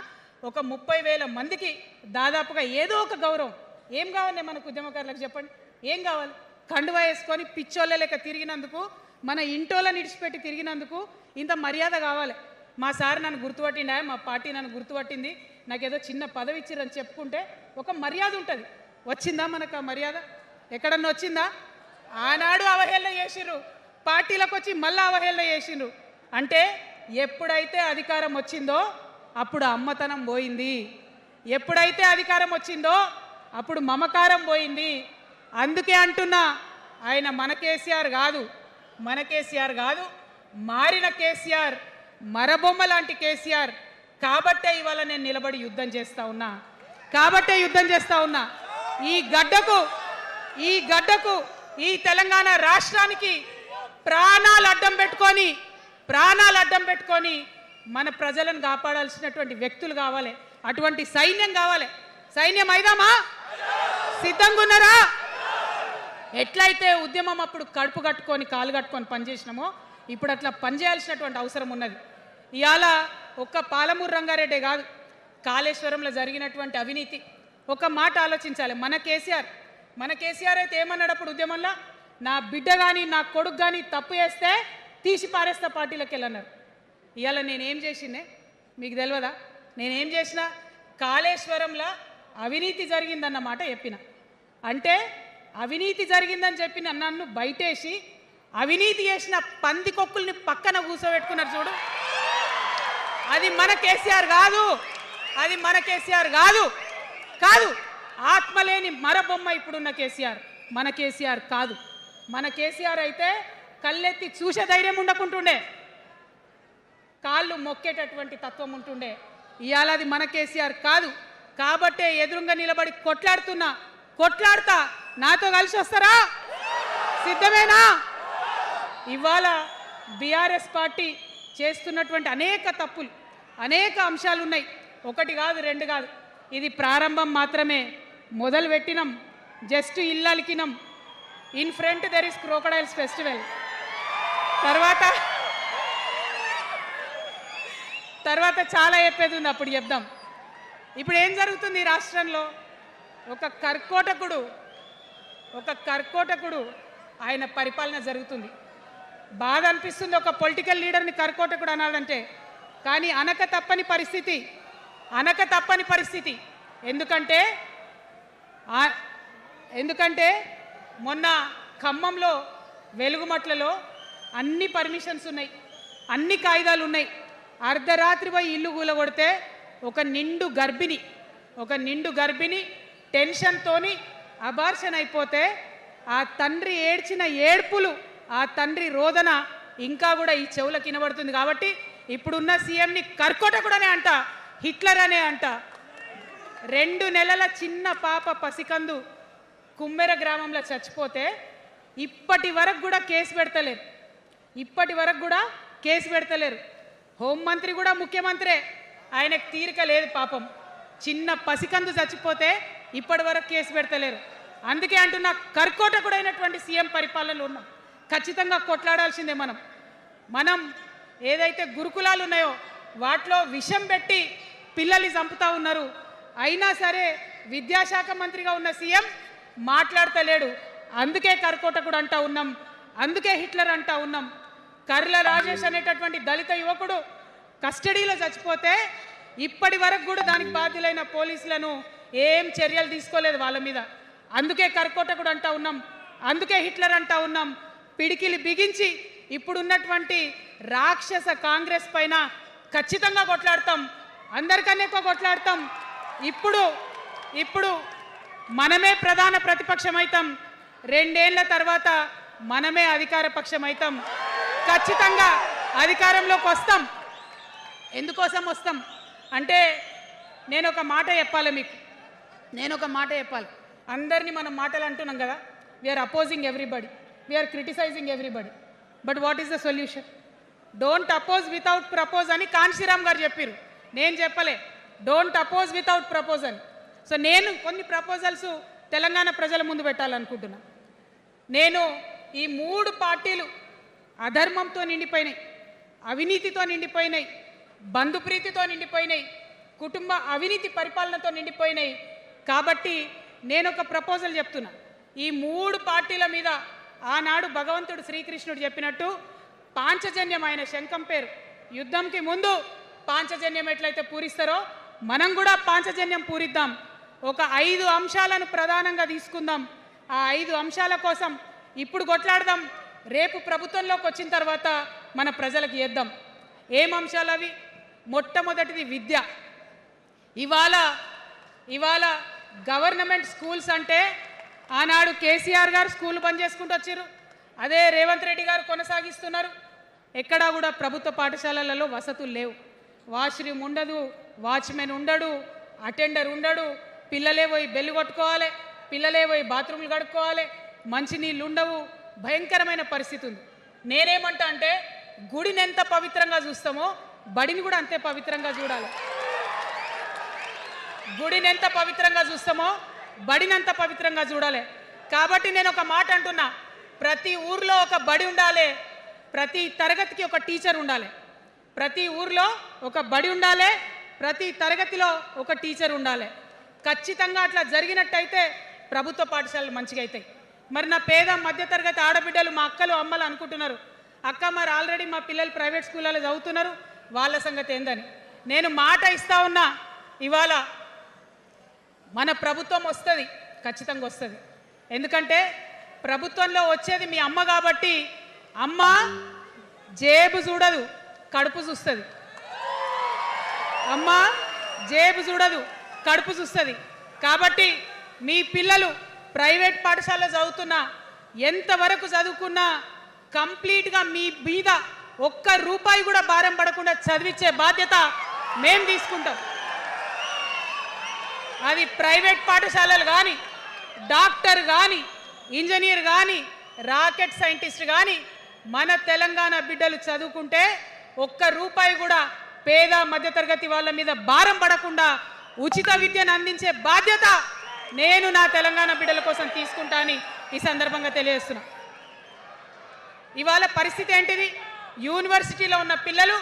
ఒక 30,000 మందికి దాదాపుగా ఏదో ఒక గౌరవం. ఏం కావాలి మనకు ఉద్యమకారులకు చెప్పండి? ఏం కావాలి? కండువా వేసుకొని పిచ్చోళ్ళ లెక్క తిరిగినందుకు, మన ఇంటోళ్ళని ఇడిచిపెట్టి తిరిగినందుకు ఇంత మర్యాద కావాలి. మా సార్ నన్ను గుర్తుపట్టిండా, మా పార్టీ నన్ను గుర్తుపట్టింది, నాకేదో చిన్న పదవి ఇచ్చిరని చెప్పుకుంటే ఒక మర్యాద ఉంటుంది. వచ్చిందా మనకు ఆ మర్యాద? ఎక్కడన్నా వచ్చిందా? ఆనాడు అవహేళన చేసిర్రు, పార్టీలకు వచ్చి మళ్ళీ అవహేళన చేసిండ్రు. అంటే ఎప్పుడైతే అధికారం వచ్చిందో అప్పుడు అమ్మతనం పోయింది, ఎప్పుడైతే అధికారం వచ్చిందో అప్పుడు మమకారం పోయింది. అందుకే అంటున్నా, ఆయన మన కేసీఆర్ కాదు, మారిన కేసీఆర్, మరబొమ్మ లాంటి కేసీఆర్. కాబట్టే ఇవాళ నేను నిలబడి యుద్ధం చేస్తా ఉన్నా. ఈ గడ్డకు ఈ తెలంగాణ రాష్ట్రానికి ప్రాణాలు అడ్డం పెట్టుకొని మన ప్రజలను కాపాడాల్సినటువంటి వ్యక్తులు కావాలి, అటువంటి సైన్యం కావాలి. సైన్యం అయిదామా? సిద్ధంగా ఉన్నారా? ఎట్లయితే ఉద్యమం అప్పుడు కడుపు కట్టుకొని కాలు కట్టుకొని పనిచేసినామో ఇప్పుడు అట్లా పనిచేయాల్సినటువంటి అవసరం ఉన్నది. ఇవాళ ఒక్క పాలమూరు రంగారెడ్డి కాదు, కాళేశ్వరంలో జరిగినటువంటి అవినీతి. ఒక మాట ఆలోచించాలి. మన కేసీఆర్ అయితే ఏమన్నాడు అప్పుడు ఉద్యమంలో? నా బిడ్డ కానీ నా కొడుకు కానీ తప్పు చేస్తే తీసి పారేస్తా పార్టీలోకి వెళ్ళన్నారు. ఇవాళ నేనేం చేసిందే మీకు తెలియదా? నేనేం చేసినా కాళేశ్వరంలో అవినీతి జరిగిందన్న మాట చెప్పిన. అంటే అవినీతి జరిగిందని చెప్పిన నన్ను బయటేసి అవినీతి చేసిన పందికొక్కుల్ని పక్కన కూర్చోబెట్టుకున్నారు చూడు, అది మన కేసీఆర్ కాదు, అది మన కేసీఆర్ కాదు కాదు. ఆత్మలేని మరబొమ్మ ఇప్పుడున్న కేసీఆర్, మన కేసీఆర్ కాదు. మన కేసీఆర్ అయితే కళ్ళెత్తి చూసే ధైర్యం ఉండకుంటుండే, కాళ్ళు మొక్కేటటువంటి తత్వం ఉంటుండే. ఇవాళ అది మన కేసీఆర్ కాదు. కాబట్టే ఎదురుగా నిలబడి కొట్లాడుతా నాతో కలిసి వస్తారా? సిద్ధమేనా? ఇవాళ బీఆర్ఎస్ పార్టీ చేస్తున్నటువంటి అనేక తప్పులు, అనేక అంశాలు ఉన్నాయి. ఒకటి కాదు, రెండు కాదు. ఇది ప్రారంభం మాత్రమే. మొదలు పెట్టినాం, జస్ట్ ఇల్లలికినాం. In front there is crocodiles festival. తర్వాత చాలా చెప్పేది ఉంది, అప్పుడు చెప్దాం. ఇప్పుడు ఏం జరుగుతుంది ఈ రాష్ట్రంలో? ఒక కర్కోటకుడు ఆయన పరిపాలన జరుగుతుంది. బాధ అనిపిస్తుంది ఒక పొలిటికల్ లీడర్ని కర్కోటకుడు అనాలంటే. కానీ అనక తప్పని పరిస్థితి. ఎందుకంటే మొన్న ఖమ్మంలో వెలుగుమట్లలో అన్ని పర్మిషన్స్ ఉన్నాయి, అన్ని కాయిదాలు ఉన్నాయి. అర్ధరాత్రి పోయి ఇల్లు కూలగొడితే ఒక నిండు గర్భిణి టెన్షన్తోని అబార్షన్ అయిపోతే ఆ తండ్రి ఏడ్చిన ఏడ్పులు, ఆ తండ్రి రోదన ఇంకా కూడా ఈ చెవులకు వినబడుతుంది. కాబట్టి ఇప్పుడున్న సీఎంని కర్కోటకుడనే అంట, హిట్లర్ అనే అంట. 2 నెలల చిన్న పాప పసికందు కుమ్మెర గ్రామంలో చచ్చిపోతే ఇప్పటి వరకు కూడా కేసు పెడతలేరు. హోంమంత్రి కూడా ముఖ్యమంత్రే, ఆయనకు తీరిక లేదు పాపం. చిన్న పసికందు చచ్చిపోతే ఇప్పటి వరకు కేసు పెడతలేరు. అందుకే అంటున్నా, కర్కోటకుడైనటువంటి సీఎం పరిపాలనలో ఉన్నాం. ఖచ్చితంగా కొట్లాడాల్సిందే. మనం ఏదైతే గురుకులాలు ఉన్నాయో వాటిలో విషం పెట్టి పిల్లల్ని చంపుతా ఉన్నారు. అయినా సరే విద్యాశాఖ మంత్రిగా ఉన్న సీఎం మాట్లాడతలేడు. అందుకే కర్కోటకుడు అంటా ఉన్నాం, అందుకే హిట్లర్ అంటా ఉన్నాం. కర్ల రాజేష్ అనేటటువంటి దళిత యువకుడు కస్టడీలో చచ్చిపోతే ఇప్పటి వరకు కూడా దానికి బాధ్యులైన పోలీసులను ఏం చర్యలు తీసుకోలేదు వాళ్ళ మీద. అందుకే కర్కోటకుడు అంటా ఉన్నాం, అందుకే హిట్లర్ అంటా ఉన్నాం. పిడికిలి బిగించి ఇప్పుడున్నటువంటి రాక్షస కాంగ్రెస్ పైన ఖచ్చితంగా కొట్లాడతాం, అందరికన్నా ఎక్కువ కొట్లాడతాం. ఇప్పుడు మనమే ప్రధాన ప్రతిపక్షం అవుతాం. 2 ఏళ్ల తర్వాత మనమే అధికార పక్షం అవుతాం. ఖచ్చితంగా అధికారంలోకి వస్తాం. ఎందుకోసం వస్తాం అంటే నేను ఒక మాట చెప్పాలి. అందరినీ మనం మాటలు అంటున్నాం కదా, we are opposing everybody, we are criticizing everybody. But what is the solution? Don't oppose without propose అని కాన్షీరామ్ గారు చెప్పారు, నేను చెప్పలే. డోంట్ అపోజ్ వితౌట్ ప్రపోజ్ అని. సో నేను కొన్ని ప్రపోజల్స్ తెలంగాణ ప్రజల ముందు పెట్టాలనుకుంటున్నా. నేను ఈ 3 పార్టీలు అధర్మంతో నిండిపోయినాయి, అవినీతితో నిండిపోయినాయి, బంధుప్రీతితో నిండిపోయినాయి, కుటుంబ అవినీతి పరిపాలనతో నిండిపోయినాయి. కాబట్టి నేను ఒక ప్రపోజల్ చెప్తున్నా. ఈ 3 పార్టీల మీద ఆనాడు భగవంతుడు శ్రీకృష్ణుడు చెప్పినట్టు పాంచజన్యం, ఆయన శంఖం పేరు, యుద్ధంకి ముందు పాంచజన్యం ఎట్లయితే పూరిస్తారో మనం కూడా పాంచజన్యం పూరిద్దాం. ఒక 5 అంశాలను ప్రధానంగా తీసుకుందాం. ఆ 5 అంశాల కోసం ఇప్పుడు కొట్లాడదాం. రేపు ప్రభుత్వంలోకి వచ్చిన తర్వాత మన ప్రజలకు చేద్దాం. ఏం అంశాలు అవి? మొట్టమొదటిది విద్య. ఇవాళ గవర్నమెంట్ స్కూల్స్ అంటే ఆనాడు కేసీఆర్ గారు స్కూల్ బంద్ చేసుకుంటూ వచ్చారు, అదే రేవంత్ రెడ్డి గారు కొనసాగిస్తున్నారు. ఎక్కడా కూడా ప్రభుత్వ పాఠశాలలలో వసతులు లేవు. వాష్రూమ్ ఉండదు, వాచ్మెన్ ఉండడు, అటెండర్ ఉండడు. పిల్లలే పోయి బెల్లు కొట్టుకోవాలి, పిల్లలే పోయి బాత్రూమ్లు కడుక్కోవాలి, మంచినీళ్ళు ఉండవు. భయంకరమైన పరిస్థితి ఉంది. నేనేమంటా అంటే గుడిని ఎంత పవిత్రంగా చూస్తామో బడిని కూడా అంతే పవిత్రంగా చూడాలి. గుడిని ఎంత పవిత్రంగా చూస్తామో బడిని అంత పవిత్రంగా చూడాలి. కాబట్టి నేను ఒక మాట అంటున్నా, ప్రతి ఊర్లో ఒక బడి ఉండాలి, ప్రతి తరగతికి ఒక టీచర్ ఉండాలి. ప్రతి ఊర్లో ఒక బడి ఉండాలి, ప్రతి తరగతిలో ఒక టీచర్ ఉండాలి. ఖచ్చితంగా అట్లా జరిగినట్టయితే ప్రభుత్వ పాఠశాలలు మంచిగా అవుతాయి. మరి నా పేద మధ్యతరగతి ఆడబిడ్డలు, మా అక్కలు అమ్మలు అనుకుంటున్నారు, అక్క మరి ఆల్రెడీ మా పిల్లలు ప్రైవేట్ స్కూళ్ళలో చదువుతున్నారు, వాళ్ళ సంగతి ఏందని. నేను మాట ఇస్తా ఉన్నా, ఇవాళ మన ప్రభుత్వం వస్తుంది, ఖచ్చితంగా వస్తుంది. ఎందుకంటే ప్రభుత్వంలో వచ్చేది మీ అమ్మ కాబట్టి అమ్మ జేబు చూడదు, కడుపు చూస్తుంది. అమ్మ జేబు చూడదు, కడుపు చూస్తుంది. కాబట్టి మీ పిల్లలు ప్రైవేట్ పాఠశాలలో చదువుతున్నా, ఎంతవరకు చదువుకున్నా కంప్లీట్గా మీ మీద ఒక్క రూపాయి కూడా భారం పడకుండా చదివించే బాధ్యత మేము తీసుకుంటాం. అది ప్రైవేట్ పాఠశాలలు కానీ, డాక్టర్ కానీ, ఇంజనీర్ కానీ, రాకెట్ సైంటిస్ట్ కానీ మన తెలంగాణ బిడ్డలు చదువుకుంటే ఒక్క రూపాయి కూడా పేద మధ్యతరగతి వాళ్ళ మీద భారం పడకుండా ఉచిత విద్యను అందించే బాధ్యత నేను నా తెలంగాణ బిడ్డల కోసం తీసుకుంటా అని ఈ సందర్భంగా తెలియజేస్తున్నా. ఇవాళ పరిస్థితి ఏంటిది? యూనివర్సిటీలో ఉన్న పిల్లలు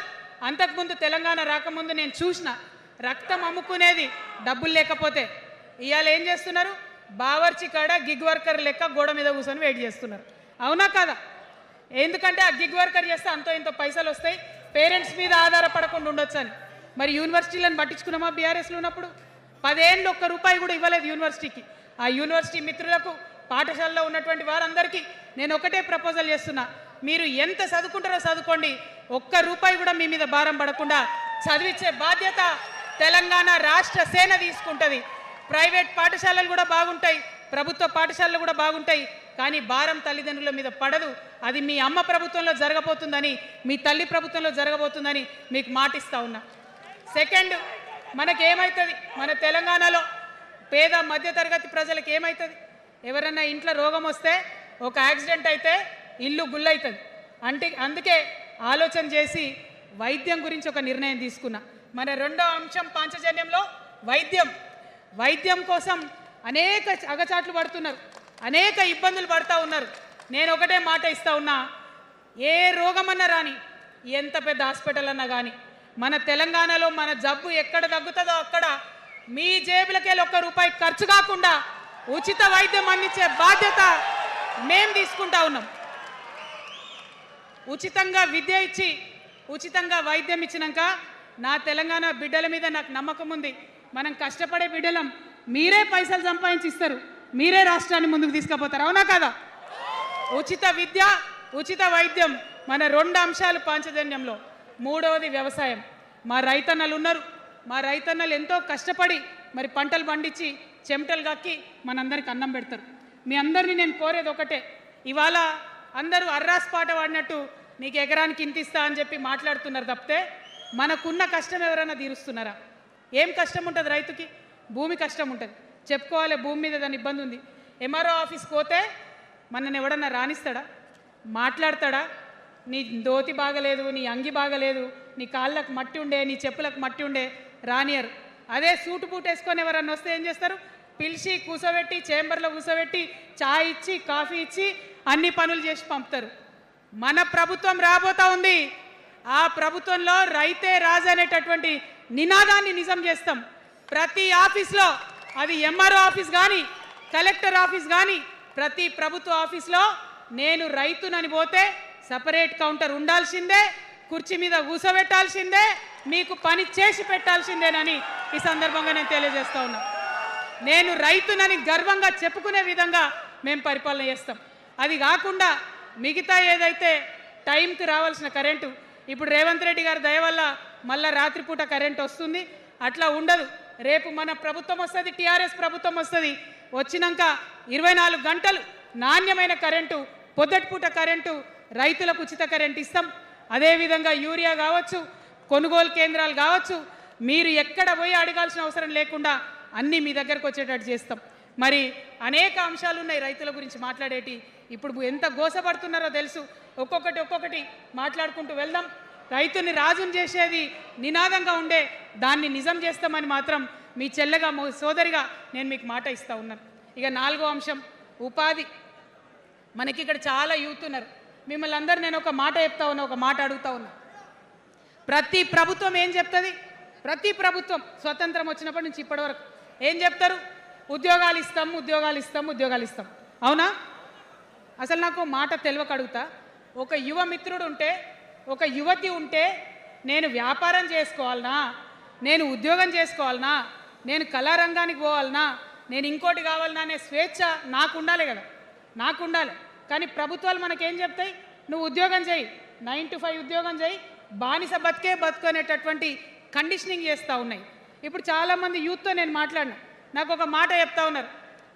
అంతకుముందు తెలంగాణ రాకముందు నేను చూసిన రక్తం అమ్ముకునేది డబ్బులు లేకపోతే. ఇవాళ ఏం చేస్తున్నారు? బావర్చి కాడ గిగ్ వర్కర్ లెక్క గోడ మీద కూర్చొని వెయిట్ చేస్తున్నారు. అవునా కాదా? ఎందుకంటే ఆ గిగ్ వర్కర్ చేస్తే అంతో ఇంతో పైసలు వస్తాయి, పేరెంట్స్ మీద ఆధారపడకుండా ఉండొచ్చు అని. మరి యూనివర్సిటీలను పట్టించుకున్నామా? బీఆర్ఎస్లో ఉన్నప్పుడు 10 ఏళ్ళు ఒక్క రూపాయి కూడా ఇవ్వలేదు యూనివర్సిటీకి. ఆ యూనివర్సిటీ మిత్రులకు, పాఠశాలలో ఉన్నటువంటి వారందరికీ నేను ఒకటే ప్రపోజల్ చేస్తున్నా, మీరు ఎంత చదువుకుంటారో చదువుకోండి, ఒక్క రూపాయి కూడా మీ మీద భారం పడకుండా చదివించే బాధ్యత తెలంగాణ రాష్ట్ర సేన తీసుకుంటుంది. ప్రైవేట్ పాఠశాలలు కూడా బాగుంటాయి, ప్రభుత్వ పాఠశాలలు కూడా బాగుంటాయి, కానీ భారం తల్లిదండ్రుల మీద పడదు. అది మీ అమ్మ ప్రభుత్వంలో జరగబోతుందని, మీ తల్లి ప్రభుత్వంలో జరగబోతుందని మీకు మాటిస్తా ఉన్నా. సెకండ్, మనకేమవుతుంది? మన తెలంగాణలో పేద మధ్యతరగతి ప్రజలకు ఏమవుతుంది? ఎవరన్నా ఇంట్లో రోగం వస్తే, ఒక యాక్సిడెంట్ అయితే ఇల్లు గుల్లవుతుంది. అందుకే ఆలోచన చేసి వైద్యం గురించి ఒక నిర్ణయం తీసుకున్నా. మన రెండో అంశం పాంచజన్యంలో వైద్యం కోసం అనేక అగచాట్లు పడుతున్నారు, అనేక ఇబ్బందులు పడుతూ ఉన్నారు. నేను ఒకటే మాట ఇస్తా ఉన్నా, ఏ రోగమన్నా రాని, ఎంత పెద్ద హాస్పిటల్ అన్నా కానీ, మన తెలంగాణలో మన జబ్బు ఎక్కడ తగ్గుతుందో అక్కడ మీ జేబులకెళ్ళి ఒక్క రూపాయి ఖర్చు కాకుండా ఉచిత వైద్యం అందించే బాధ్యత మేము తీసుకుంటా ఉన్నాం. ఉచితంగా విద్య ఇచ్చి, ఉచితంగా వైద్యం ఇచ్చినాక నా తెలంగాణ బిడ్డల మీద నాకు నమ్మకం ఉంది. మనం కష్టపడే బిడ్డలం, మీరే పైసలు సంపాదించి ఇస్తారు, మీరే రాష్ట్రాన్ని ముందుకు తీసుకుపోతారు. అవునా కదా? ఉచిత విద్య, ఉచిత వైద్యం మన 2 అంశాలు పాంచజన్యంలో. మూడవది వ్యవసాయం. మా రైతన్నలు ఉన్నారు, మా రైతన్నలు ఎంతో కష్టపడి మరి పంటలు పండించి చెమటలు కక్కి మనందరికి అన్నం పెడతారు. మీ అందరినీ నేను కోరేది ఒకటే, ఇవాళ అందరూ అర్రాస్ పాట పాడినట్టు నీకు ఎకరానికి ఇంత ఇస్తా అని చెప్పి మాట్లాడుతున్నారు తప్పితే మనకున్న కష్టం ఎవరైనా తీరుస్తున్నారా? ఏం కష్టం ఉంటుంది రైతుకి? భూమి కష్టం ఉంటుంది, చెప్పుకోవాలి. భూమి మీద దాని ఇబ్బంది ఉంది. ఎంఆర్ఓ ఆఫీస్కి పోతే మనని ఎవడన్నా రాణిస్తాడా? మాట్లాడతాడా? నీ దోతి బాగలేదు, నీ అంగి బాగలేదు, నీ కాళ్ళకు మట్టి ఉండే, నీ చెప్పులకు మట్టి ఉండే రానియరు. అదే సూటు బూట్ వేసుకొని ఎవరన్నా వస్తే ఏం చేస్తారు? పిలిచి కూర్చోబెట్టి, చేంబర్లో కూర్చోబెట్టి, చాయ్ ఇచ్చి, కాఫీ ఇచ్చి అన్ని పనులు చేసి పంపుతారు. మన ప్రభుత్వం రాబోతా ఉంది. ఆ ప్రభుత్వంలో రైతే రాజు అనేటటువంటి నినాదాన్ని నిజం చేస్తాం. ప్రతి ఆఫీస్లో, అది ఎంఆర్ఓ ఆఫీస్ కానీ, కలెక్టర్ ఆఫీస్ కానీ, ప్రతి ప్రభుత్వ ఆఫీస్లో నేను రైతునని పోతే సపరేట్ కౌంటర్ ఉండాల్సిందే, కుర్చీ మీద కూర్చోబెట్టాల్సిందే, మీకు పని చేసి పెట్టాల్సిందేనని ఈ సందర్భంగా నేను తెలియజేస్తా ఉన్నా. నేను రైతునని గర్వంగా చెప్పుకునే విధంగా మేము పరిపాలన చేస్తాం. అది కాకుండా మిగతా ఏదైతే టైంకి రావాల్సిన కరెంటు, ఇప్పుడు రేవంత్ రెడ్డి గారి దయ వల్ల మళ్ళీ రాత్రిపూట కరెంట్ వస్తుంది, అట్లా ఉండదు. రేపు మన ప్రభుత్వం వస్తుంది, టీఆర్ఎస్ ప్రభుత్వం వస్తుంది. వచ్చినాక 24 గంటలు నాణ్యమైన కరెంటు, పొద్దుటిపూట కరెంటు, రైతులకు ఉచిత కరెంట్ ఇస్తాం. అదేవిధంగా యూరియా కావచ్చు, కొనుగోలు కేంద్రాలు కావచ్చు, మీరు ఎక్కడ పోయి అడగాల్సిన అవసరం లేకుండా అన్నీ మీ దగ్గరకు వచ్చేటట్టు చేస్తాం. మరి అనేక అంశాలు ఉన్నాయి రైతుల గురించి మాట్లాడేటి. ఇప్పుడు ఎంత గోసపడుతున్నారో తెలుసు. ఒక్కొక్కటి మాట్లాడుకుంటూ వెళ్దాం. రైతుని రాజుని చేసేది నినాదంగా ఉండే దాన్ని నిజం చేస్తామని మాత్రం మీ చెల్లెగా, సోదరిగా నేను మీకు మాట ఇస్తా ఉన్నాను. ఇక 4వ అంశం ఉపాధి. మనకి ఇక్కడ చాలా యూత్ ఉన్నారు. మిమ్మల్ని అందరూ నేను ఒక మాట చెప్తా ఉన్నా, ఒక మాట అడుగుతా ఉన్నా. ప్రతి ప్రభుత్వం ఏం చెప్తుంది? ప్రతి ప్రభుత్వం స్వతంత్రం వచ్చినప్పటి నుంచి ఇప్పటి వరకు ఏం చెప్తారు? ఉద్యోగాలు ఇస్తాం, ఉద్యోగాలు ఇస్తాం, ఉద్యోగాలు ఇస్తాం. అవునా? అసలు నాకు మాట తెలియక అడుగుతా. ఒక యువ మిత్రుడు ఉంటే, ఒక యువతి ఉంటే, నేను వ్యాపారం చేసుకోవాలనా, నేను ఉద్యోగం చేసుకోవాలనా, నేను కళారంగానికి పోవాలనా, నేను ఇంకోటి కావాలనా అనే స్వేచ్ఛ నాకు ఉండాలి కదా, నాకు ఉండాలి. కానీ ప్రభుత్వాలు మనకేం చెప్తాయి? నువ్వు ఉద్యోగం చేయి, 9 to 5 ఉద్యోగం చేయి, బానిస బతికే బతుకునేటటువంటి కండిషనింగ్ చేస్తూ ఉన్నాయి. ఇప్పుడు చాలామంది యూత్తో నేను మాట్లాడినా, నాకు ఒక మాట చెప్తా ఉన్నారు,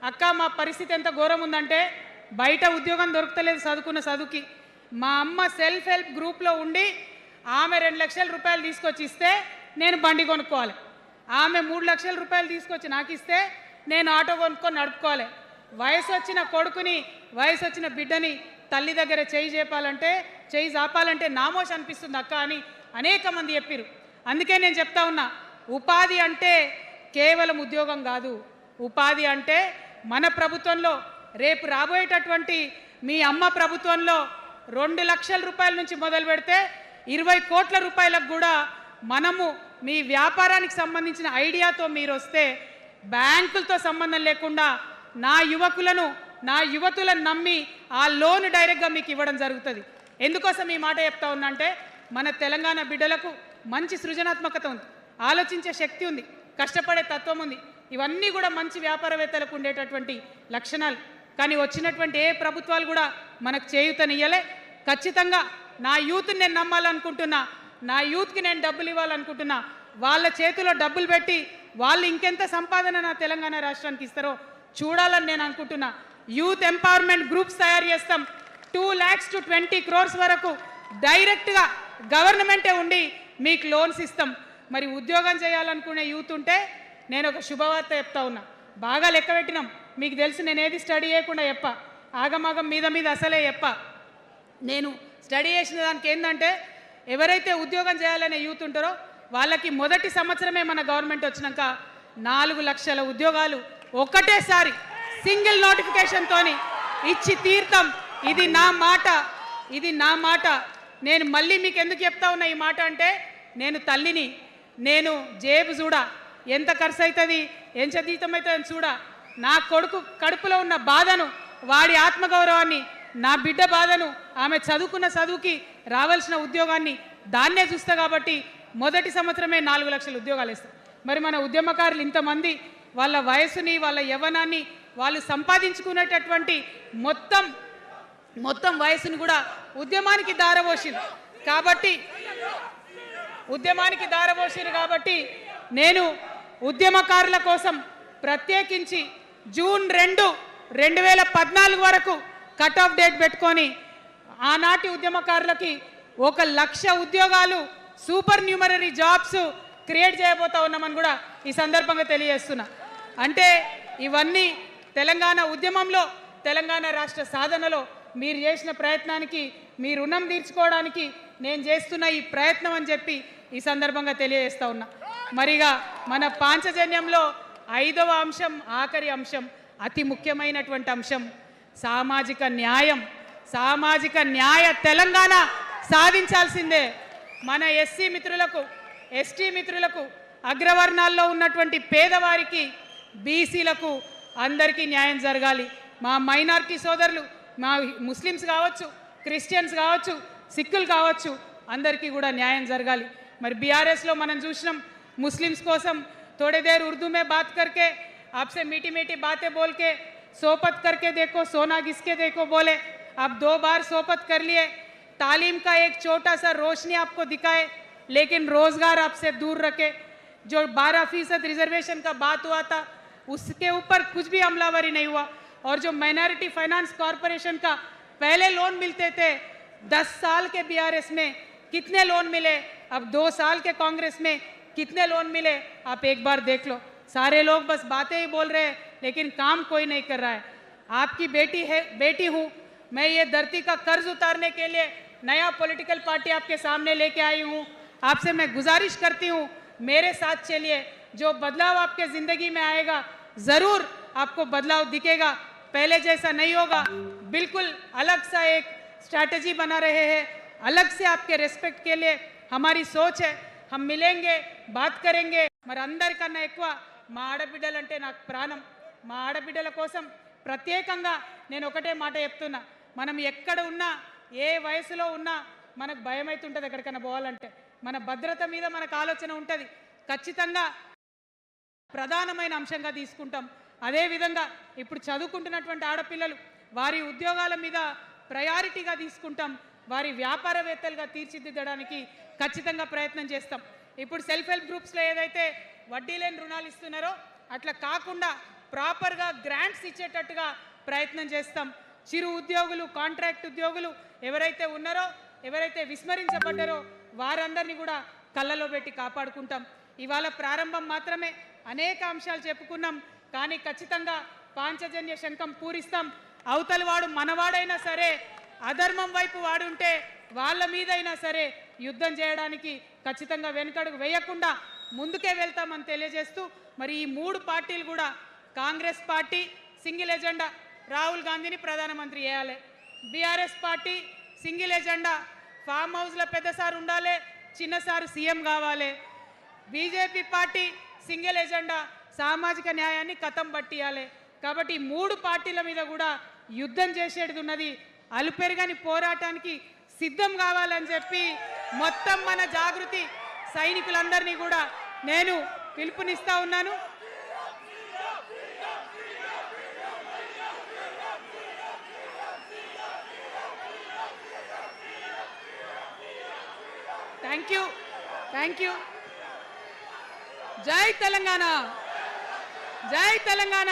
అక్క మా పరిస్థితి ఎంత ఘోరం ఉందంటే బయట ఉద్యోగం దొరకలేదు చదువుకున్న చదువుకి. మా అమ్మ సెల్ఫ్ హెల్ప్ గ్రూప్లో ఉండి ఆమె 2 లక్షల రూపాయలు తీసుకొచ్చి ఇస్తే నేను బండి కొనుక్కోవాలి, ఆమె 3 లక్షల రూపాయలు తీసుకొచ్చి నాకు ఇస్తే నేను ఆటో కొనుక్కొని నడుపుకోవాలి. వయసు వచ్చిన కొడుకుని, వయసు వచ్చిన బిడ్డని తల్లి దగ్గర చేయి జాపాలంటే నామోష్ అనిపిస్తుంది అక్క అని అనేక మంది చెప్పారు. అందుకే నేను చెప్తా ఉన్నా, ఉపాధి అంటే కేవలం ఉద్యోగం కాదు. ఉపాధి అంటే మన ప్రభుత్వంలో రేపు రాబోయేటటువంటి మీ అమ్మ ప్రభుత్వంలో 2 లక్షల రూపాయల నుంచి మొదలు పెడితే 20 కోట్ల రూపాయలకు కూడా మనము మీ వ్యాపారానికి సంబంధించిన ఐడియాతో మీరు వస్తే బ్యాంకులతో సంబంధం లేకుండా నా యువతులను నమ్మి ఆ లోన్ డైరెక్ట్గా మీకు ఇవ్వడం జరుగుతుంది. ఎందుకోసం ఈ మాట చెప్తా ఉన్నా అంటే మన తెలంగాణ బిడ్డలకు మంచి సృజనాత్మకత ఉంది, ఆలోచించే శక్తి ఉంది, కష్టపడే తత్వం ఉంది. ఇవన్నీ కూడా మంచి వ్యాపారవేత్తలకు ఉండేటటువంటి లక్షణాలు. కానీ వచ్చినటువంటి ఏ ప్రభుత్వాలు కూడా మనకు చేయూతనియ్యలే. ఖచ్చితంగా నా యూత్ని నేను నమ్మాలనుకుంటున్నా, నా యూత్కి నేను డబ్బులు ఇవ్వాలనుకుంటున్నా. వాళ్ళ చేతిలో డబ్బులు పెట్టి వాళ్ళు ఇంకెంత సంపాదన నా తెలంగాణ రాష్ట్రానికి ఇస్తారో చూడాలని నేను అనుకుంటున్నా. యూత్ ఎంపవర్మెంట్ గ్రూప్స్ తయారు చేస్తాం. 2 lakhs to 20 crores వరకు డైరెక్ట్గా గవర్నమెంటే ఉండి మీకు లోన్స్ ఇస్తాం. మరి ఉద్యోగం చేయాలనుకునే యూత్ ఉంటే నేను ఒక శుభవార్త చెప్తా ఉన్నా. బాగా లెక్క పెట్టినాం, మీకు తెలుసు నేను ఏది స్టడీ చేయకుండా చెప్ప, ఆగమాగం మీద అసలే చెప్ప. నేను స్టడీ చేసిన దానికి ఏంటంటే ఎవరైతే ఉద్యోగం చేయాలనే యూత్ ఉంటారో వాళ్ళకి మొదటి సంవత్సరమే మన గవర్నమెంట్ వచ్చినాక 4 లక్షల ఉద్యోగాలు ఒకటేసారి సింగిల్ నోటిఫికేషన్తోని ఇచ్చి తీర్థం. ఇది నా మాట. నేను మళ్ళీ మీకు ఎందుకు చెప్తా ఉన్నా ఈ మాట అంటే, నేను తల్లిని, నేను జేబు చూడా, ఎంత ఖర్చు అవుతుంది, ఎంత జీతం అవుతుంది చూడా. నా కొడుకు కడుపులో ఉన్న బాధను, వాడి ఆత్మగౌరవాన్ని, నా బిడ్డ బాధను, ఆమె చదువుకున్న చదువుకి రావాల్సిన ఉద్యోగాన్ని దాన్నే చూస్తా. కాబట్టి మొదటి సంవత్సరమే 4 లక్షల ఉద్యోగాలు ఇస్తాం. మరి మన ఉద్యమకారులు ఇంతమంది వాళ్ళ వయసుని, వాళ్ళ యవ్వనాన్ని, వాళ్ళు సంపాదించుకునేటటువంటి మొత్తం వయసును కూడా ఉద్యమానికి దారపోసిరు. కాబట్టి నేను ఉద్యమకారుల కోసం ప్రత్యేకించి జూన్ 2, 2014 వరకు కట్ ఆఫ్ డేట్ పెట్టుకొని ఆనాటి ఉద్యమకారులకి 1 లక్ష ఉద్యోగాలు, సూపర్ న్యూమరరీ జాబ్స్ క్రియేట్ చేయబోతా ఉన్నామని కూడా ఈ సందర్భంగా తెలియజేస్తున్నా. అంటే ఇవన్నీ తెలంగాణ ఉద్యమంలో, తెలంగాణ రాష్ట్ర సాధనలో మీరు చేసిన ప్రయత్నానికి, మీ రుణం తీర్చుకోవడానికి నేను చేస్తున్న ఈ ప్రయత్నం అని చెప్పి ఈ సందర్భంగా తెలియజేస్తా ఉన్నా. మరిగా మన పాంచజన్యంలో 5వ అంశం, ఆఖరి అంశం, అతి ముఖ్యమైనటువంటి అంశం సామాజిక న్యాయం. సామాజిక న్యాయ తెలంగాణ సాధించాల్సిందే. మన ఎస్సీ మిత్రులకు, ఎస్టీ మిత్రులకు, అగ్రవర్ణాల్లో ఉన్నటువంటి పేదవారికి, బీసీలకు అందరికీ న్యాయం జరగాలి. మా మైనారిటీ సోదరులు, మా ముస్లిమ్స్ కావచ్చు, క్రిస్టియన్స్ కావచ్చు, సిక్కులు కావచ్చు, అందరికీ కూడా న్యాయం జరగాలి. మరి బీఆర్ఎస్లో మనం చూసినాం, ముస్లిమ్స్ కోసం थोड़ी देर उर्दू में बात करके, आपसे मीठी मीठी बातें बोल के, सोपत करके देखो सोना घिसके देखो बोले. आप 2 बार सोपत कर लिए, तालीम का एक छोटा सा रोशनी आपको दिखाए, लेकिन रोजगार आपसे दूर रखे. जो 12% रिजर्वेशन का बात हुआ था उसके ऊपर कुछ भी अमलावरी नहीं हुआ. और जो माइनॉरिटी फाइनेंस कॉरपोरेशन का पहले लोन मिलते थे, 10 साल के बीआरएस में कितने लोन मिले, अब 2 साल के कांग्रेस में कितने लोन मिले, आप एक बार देख लो. सारे लोग बस बातें ही बोल रहे हैं लेकिन काम कोई नहीं कर रहा है. आपकी बेटी हूँ मैं, ये धरती का कर्ज उतारने के लिए नया पॉलिटिकल पार्टी आपके सामने लेके आई हूँ. आपसे मैं गुजारिश करती हूँ मेरे साथ चलिए. जो बदलाव आपके ज़िंदगी में आएगा ज़रूर आपको बदलाव दिखेगा. पहले जैसा नहीं होगा. बिल्कुल अलग सा एक स्ट्रैटेजी बना रहे हैं, अलग से आपके रेस्पेक्ट के लिए हमारी सोच है. हम मिलेंगे, बात करेंगे. మరి అందరికన్నా ఎక్కువ మా ఆడబిడ్డలంటే నాకు ప్రాణం. మా ఆడబిడ్డల కోసం ప్రత్యేకంగా నేను ఒకటే మాట చెప్తున్నా, మనం ఎక్కడ ఉన్నా, ఏ వయసులో ఉన్నా మనకు భయం అవుతుంటుంది ఎక్కడికైనా పోవాలంటే. మన భద్రత మీద మనకు ఆలోచన ఉంటుంది, ఖచ్చితంగా ప్రధానమైన అంశంగా తీసుకుంటాం. అదేవిధంగా ఇప్పుడు చదువుకుంటున్నటువంటి ఆడపిల్లలు, వారి ఉద్యోగాల మీద ప్రయారిటీగా తీసుకుంటాం. వారి వ్యాపారవేత్తలుగా తీర్చిదిద్దడానికి ఖచ్చితంగా ప్రయత్నం చేస్తాం. ఇప్పుడు సెల్ఫ్ హెల్ప్ గ్రూప్స్లో ఏదైతే వడ్డీ లేని రుణాలు ఇస్తున్నారో అట్లా కాకుండా ప్రాపర్గా గ్రాంట్స్ ఇచ్చేటట్టుగా ప్రయత్నం చేస్తాం. చిరు ఉద్యోగులు, కాంట్రాక్ట్ ఉద్యోగులు ఎవరైతే ఉన్నారో, ఎవరైతే విస్మరించబడ్డారో వారందరినీ కూడా కళ్ళలో పెట్టి కాపాడుకుంటాం. ఇవాళ ప్రారంభం మాత్రమే, అనేక అంశాలు చెప్పుకున్నాం. కానీ ఖచ్చితంగా పాంచజన్య శంఖం పూరిస్తాం. అవతలి వాడు మనవాడైనా సరే, అధర్మం వైపు వాడుంటే వాళ్ళ మీదైనా సరే యుద్ధం చేయడానికి ఖచ్చితంగా వెనుకడుగు వేయకుండా ముందుకే వెళ్తామని తెలియజేస్తూ, మరి ఈ 3 పార్టీలు కూడా, Congress party single agenda Rahul గాంధీని ప్రధానమంత్రి చేయాలి, BRS party single agenda farm హౌస్లో పెద్దసారి ఉండాలి, చిన్నసారి సీఎం కావాలి, బీజేపీ పార్టీ సింగిల్ ఎజెండా సామాజిక న్యాయాన్ని కథం పట్టియాలి. కాబట్టి 3 పార్టీల మీద కూడా యుద్ధం చేసేది ఉన్నది. అలుపెరగని పోరాటానికి సిద్ధం కావాలని చెప్పి మొత్తం మన జాగృతి సైనికులందరినీ కూడా నేను పిలుపునిస్తా ఉన్నాను. Thank you. జై తెలంగాణ, జై తెలంగాణ.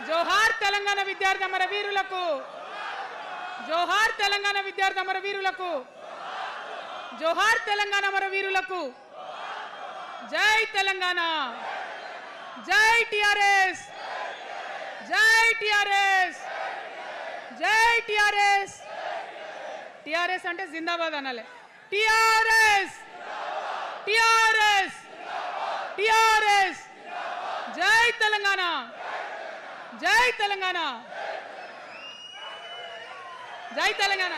జోహార్ తెలంగాణ విద్యార్థి అమర వీరులకు, జోహార్ తెలంగాణ విద్యార్థి అమర వీరులకు, జోహార్ తెలంగాణ అమర వీరులకు. జై తెలంగాణ, జై టిఆర్ఎస్, జై టిఆర్ఎస్, జై టిఆర్ఎస్. టిఆర్ఎస్ అంటే జిందాబాద్ అనాలి. TRS, TRS, TRS. జై తెలంగాణ, జై తెలంగాణ, జై తెలంగాణ.